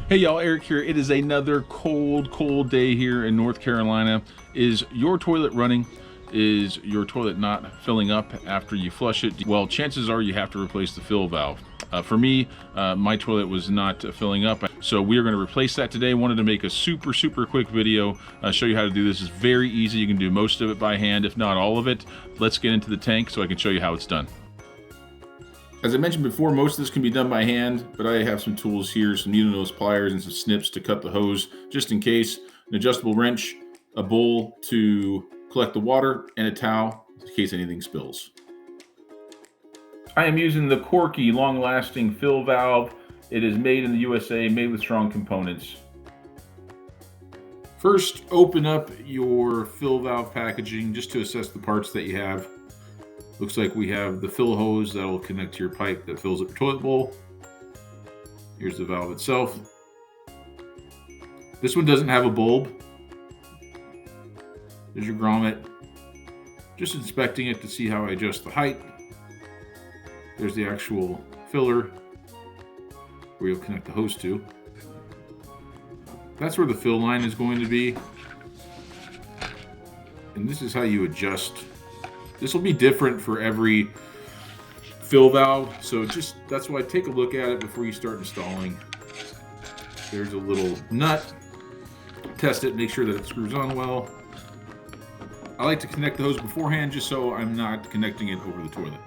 Hey y'all, Eric here. It is another cold day here in North Carolina. Is your toilet running? Is your toilet not filling up after you flush it? Well, chances are you have to replace the fill valve. For me, my toilet was not filling up, so we are going to replace that today. Wanted to make a super quick video, show you how to do this. It's very easy. You can do most of it by hand, if not all of it. Let's get into the tank so I can show you how it's done. As I mentioned before, most of this can be done by hand, but I have some tools here, some needle nose pliers and some snips to cut the hose, just in case. An adjustable wrench, a bowl to collect the water, and a towel in case anything spills. I am using the Corky long-lasting fill valve. It is made in the USA, made with strong components. First, open up your fill valve packaging just to assess the parts that you have. Looks like we have the fill hose that will connect to your pipe that fills up your toilet bowl. Here's the valve itself. This one doesn't have a bulb. There's your grommet. Just inspecting it to see how I adjust the height. There's the actual filler where you'll connect the hose to. That's where the fill line is going to be. And this is how you adjust. This will be different for every fill valve, so that's why take a look at it before you start installing. There's a little nut. Test it, make sure that it screws on well. I like to connect the hose beforehand just so I'm not connecting it over the toilet.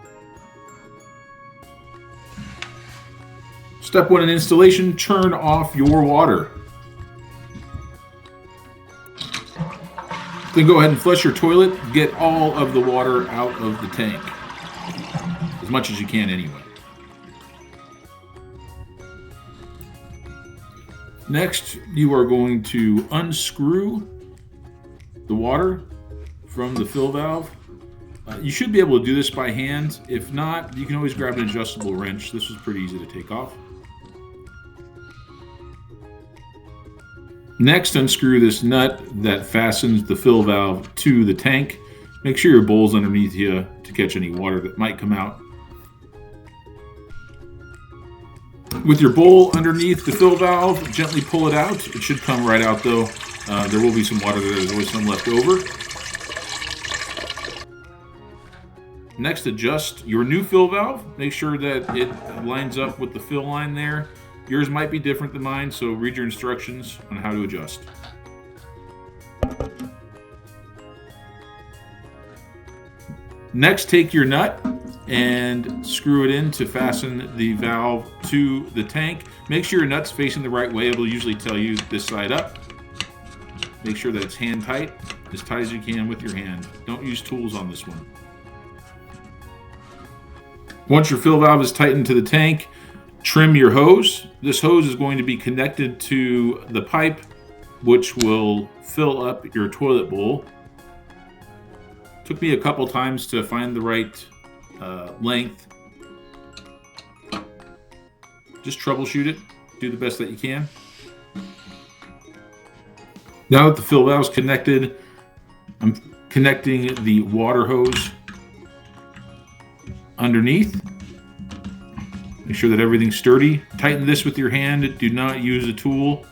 Step 1 in installation, turn off your water. Then go ahead and flush your toilet. Get all of the water out of the tank. As much as you can anyway. Next, you are going to unscrew the water from the fill valve. You should be able to do this by hand. If not, you can always grab an adjustable wrench. This was pretty easy to take off. Next, unscrew this nut that fastens the fill valve to the tank. Make sure your bowl's underneath you to catch any water that might come out. With your bowl underneath the fill valve, gently pull it out. It should come right out though. There will be some water there. There's always some left over. Next, adjust your new fill valve. Make sure that it lines up with the fill line there. Yours might be different than mine, so read your instructions on how to adjust. Next, take your nut and screw it in to fasten the valve to the tank. Make sure your nut's facing the right way. It'll usually tell you this side up. Make sure that it's hand tight as you can with your hand. Don't use tools on this one. Once your fill valve is tightened to the tank, trim your hose. This hose is going to be connected to the pipe, which will fill up your toilet bowl. Took me a couple times to find the right length. Just troubleshoot it. Do the best that you can. Now that the fill valve is connected, I'm connecting the water hose underneath. Make sure that everything's sturdy. Tighten this with your hand. Do not use a tool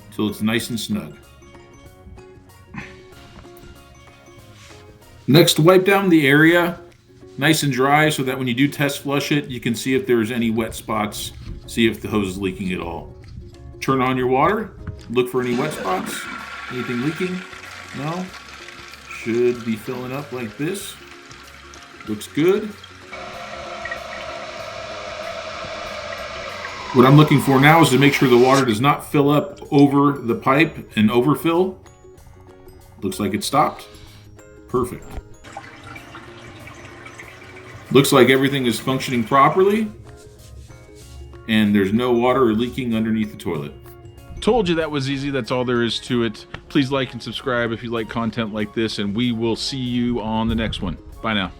until it's nice and snug. Next, wipe down the area nice and dry so that when you do test flush it, you can see if there's any wet spots, see if the hose is leaking at all. Turn on your water. Look for any wet spots. Anything leaking? No? Should be filling up like this. Looks good. What I'm looking for now is to make sure the water does not fill up over the pipe and overfill. Looks like it stopped. Perfect. Looks like everything is functioning properly and there's no water leaking underneath the toilet. Told you that was easy. That's all there is to it. Please like and subscribe if you like content like this, and we will see you on the next one. Bye now.